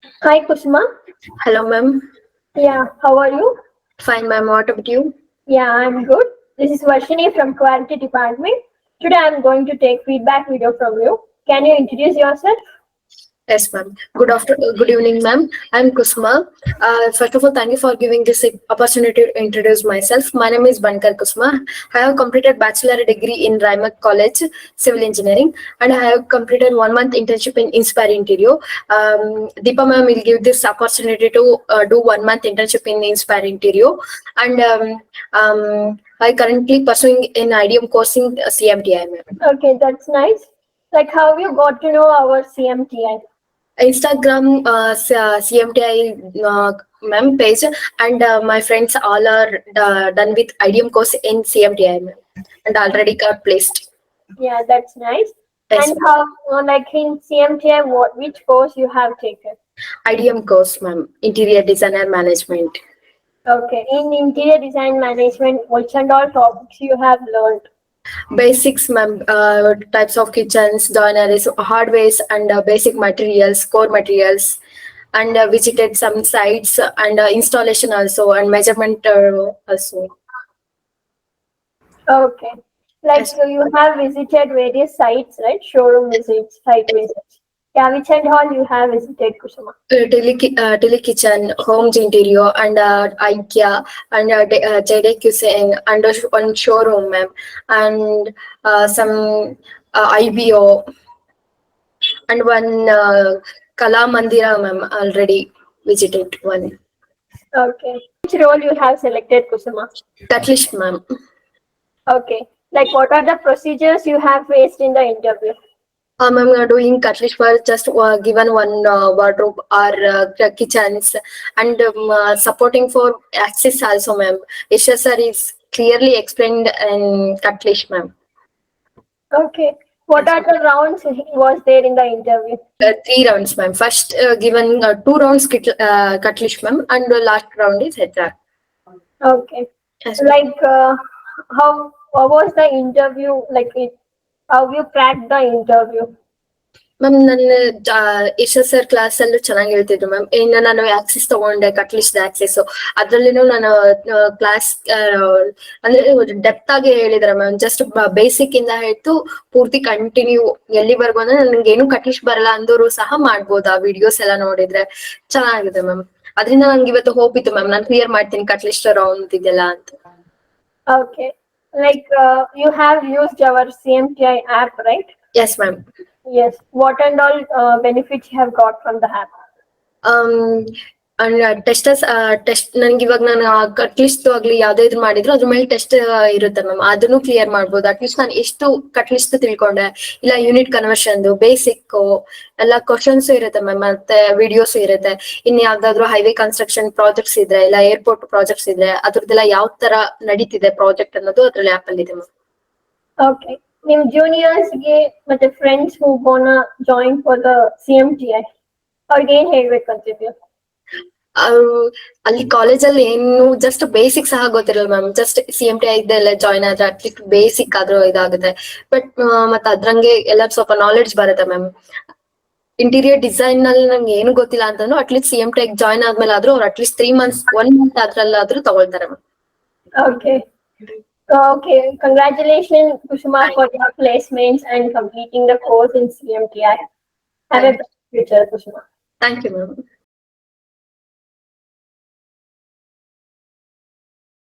Hi Kusuma. Hello, ma'am. Yeah, how are you? Fine, ma'am. What about you? Yeah, I'm good. This is Varshini from Quality Department. Today I'm going to take feedback video from you. Can you introduce yourself? Yes, ma'am. Good evening, ma'am. I'm Kusma. First of all, thank you for giving this opportunity to introduce myself. My name is Bankar Kusma. I have completed bachelor degree in Raimak College, Civil Engineering, and I have completed 1 month internship in Inspire Interior. Deepa ma'am will give this opportunity to do 1 month internship in Inspire Interior, and I currently pursuing in IDM course in CMTI, ma'am. Okay, that's nice. Like, how you got to know our CMTI? Instagram CMTI ma'am page, and my friends all are done with IDM course in CMTI, ma'am, and already got placed. Yeah, that's nice. Yes, And how, like in CMTI, which course you have taken? IDM course, ma'am, interior designer management. Okay, in interior design management, which and all topics you have learned? Basics, ma'am, types of kitchens, joineries, hardwares, and basic materials, core materials, and visited some sites and installation also, and measurement also. Okay. Like Yes. you have visited various sites, right? Showroom visits, site visits. Yeah, which and all you have visited, Kusuma? Tele kitchen, homes interior, and IKEA, and JD Cuisine, and one showroom, ma'am, and some IBO, and one Kala Mandira, ma'am, already visited one. Okay. Which role you have selected, Kusuma? Catalyst, ma'am. Okay. Like what are the procedures you have faced in the interview? Ma'am, doing cutlery for just given one wardrobe or kitchens, and supporting for access also, ma'am. HSR is clearly explained in cutlery, ma'am. Okay. What Yes, are ma'am. the rounds was there in the interview? 3 rounds, ma'am. First given 2 rounds cutlery, ma'am, and the last round is HR. Okay. Yes, ma'am. Like how was the interview? Like how you cracked the interview? Ma'am ನನ್ನ SSR class ಅಲ್ಲೂ ಚೆನ್ನಾಗಿ ಹೇಳ್ತಿದ್ರು ma'am. ಇನ್ನು ನಾನು Axis ತಗೊಂಡೆ, ಕಟ್ಲಿಸ್ಟ್ Axis. ಅದ್ರಲ್ಲಿನೂ ನಾನು class ಅಂದ್ರೆ depth ಆಗಿ ಹೇಳಿದಾರೆ ಮ್ಯಾಮ್. ಜಸ್ಟ್ ಬೇಸಿಕ್ ಇಂದ ಹೇಳ್ತು ಪೂರ್ತಿ ಕಂಟಿನ್ಯೂ ಎಲ್ಲಿವರೆಗೂ ಅಂದ್ರೆ ನನ್ಗೆ ಏನು ಕಟ್ಲಿಸ್ಟ್ ಬರಲ್ಲ ಅಂದವರು ಸಹ ಮಾಡ್ಬೋದು. ಆ ವಿಡಿಯೋಸ್ ಎಲ್ಲ ನೋಡಿದ್ರೆ ಚೆನ್ನಾಗಿದೆ ಮ್ಯಾಮ್. ಅದರಿಂದ ನಂಗೆ ಇವತ್ತು ಹೋಪ್ ಇತ್ತು ಮ್ಯಾಮ್, ನಾನು ಕ್ಲಿಯರ್ ಮಾಡ್ತೀನಿ ಕಟ್ಲಿಸ್ಟ್ ರೌಂಡ್ ಇದೆಲ್ಲ ಅಂತ. Okay. Like you have used our CMTI app, right? Yes ma'am. Yes. What and all benefits you have got from the app? Test ನನ್ಗೆ ಇವಾಗ ನಾನು ಕಟ್ಲಿಸ್ಟ್ ಆಗ್ಲಿ ಯಾವ್ದೇ ಇದ್ರು ಮಾಡಿದ್ರು ಅದ್ರ ಮೇಲೆ ಟೆಸ್ಟ್ ಇರುತ್ತೆ ಮ್ಯಾಮ್. ಅದನ್ನು ಕ್ಲಿಯರ್ ಮಾಡ್ಬೋದು. ಅಟ್ಲೀಸ್ಟ್ ನಾನು ಎಷ್ಟು ಕಟ್ಲಿಸ್ಟ್ ತಿಳ್ಕೊಂಡೆ, ಇಲ್ಲ ಯೂನಿಟ್ ಕನ್ವರ್ಷನ್ ಬೇಸಿಕ್ ಎಲ್ಲ ಕ್ವಶನ್ಸ್ ಇರುತ್ತೆ ಮ್ಯಾಮ್, ಮತ್ತೆ ವಿಡಿಯೋಸ್ ಇರುತ್ತೆ. ಇನ್ ಯಾವ್ದಾದ್ರು ಹೈವೇ ಕನ್ಸ್ಟ್ರಕ್ಷನ್ ಪ್ರಾಜೆಕ್ಟ್ಸ್ ಇದ್ರೆ, ಇಲ್ಲ ಏರ್ಪೋರ್ಟ್ ಪ್ರಾಜೆಕ್ಟ್ಸ್ ಇದ್ರೆ ಅದ್ರದ್ದೆಲ್ಲ ಯಾವ ತರ ನಡೀತಿದೆ ಪ್ರಾಜೆಕ್ಟ್ ಅನ್ನೋದು ಅದ್ರಲ್ಲಿ ಆಪ್ ಅಲ್ಲಿ ಇದೆ ಮ್ಯಾಮ್. Okay. ನಿಮ್ಮ ಜೂನಿಯರ್ಸ್ಗೆ ಮತ್ತೆ friends who ಗೋನ join for the CMTI ಅವ್ರಿಗೆ ಏನ್ ಹೇಳ್ಬೇಕಂತಿದ್ಯಾ? ಅಲ್ಲಿ ಕಾಲೇಜಲ್ಲಿ ಏನು ಜಸ್ಟ್ ಬೇಸಿಕ್ ಸಹ ಗೊತ್ತಿರಲ್ಲ ಮ್ಯಾಮ್. ಜಸ್ಟ್ CMTI ಇದೆಲ್ಲ ಜಾಯ್ನ್ ಆದ್ರೆ ಅಟ್ಲೀಸ್ಟ್ ಬೇಸಿಕ್ ಆದ್ರೂ ಇದಾಗುತ್ತೆ. ಬಟ್ ಮತ್ತೆ ಅದ್ರಂಗೆ ಎಲ್ಲ ಸ್ವಲ್ಪ ನಾಲೆಡ್ಜ್ ಬರುತ್ತೆ ಮ್ಯಾಮ್. ಇಂಟೀರಿಯರ್ ಡಿಸೈನ್ ನಲ್ಲಿ ನಂಗೆ ಏನು ಗೊತ್ತಿಲ್ಲ ಅಂತಂದ್ರು ಅಟ್ಲೀಸ್ಟ್ CMTI ಜಾಯ್ನ್ ಆದ್ಮೇಲೆ ಆದ್ರೂ ಅವ್ರು ಅಟ್ಲೀಸ್ಟ್ 3 months 1 month ಅದ್ರಲ್ಲಾದ್ರೂ ತಗೊಳ್ತಾರೆ ma'am. Okay. Okay. Congratulations, Kushuma, for your placements and completing the course in CMTI. Have a thank bright future, Kushuma. You ma'am.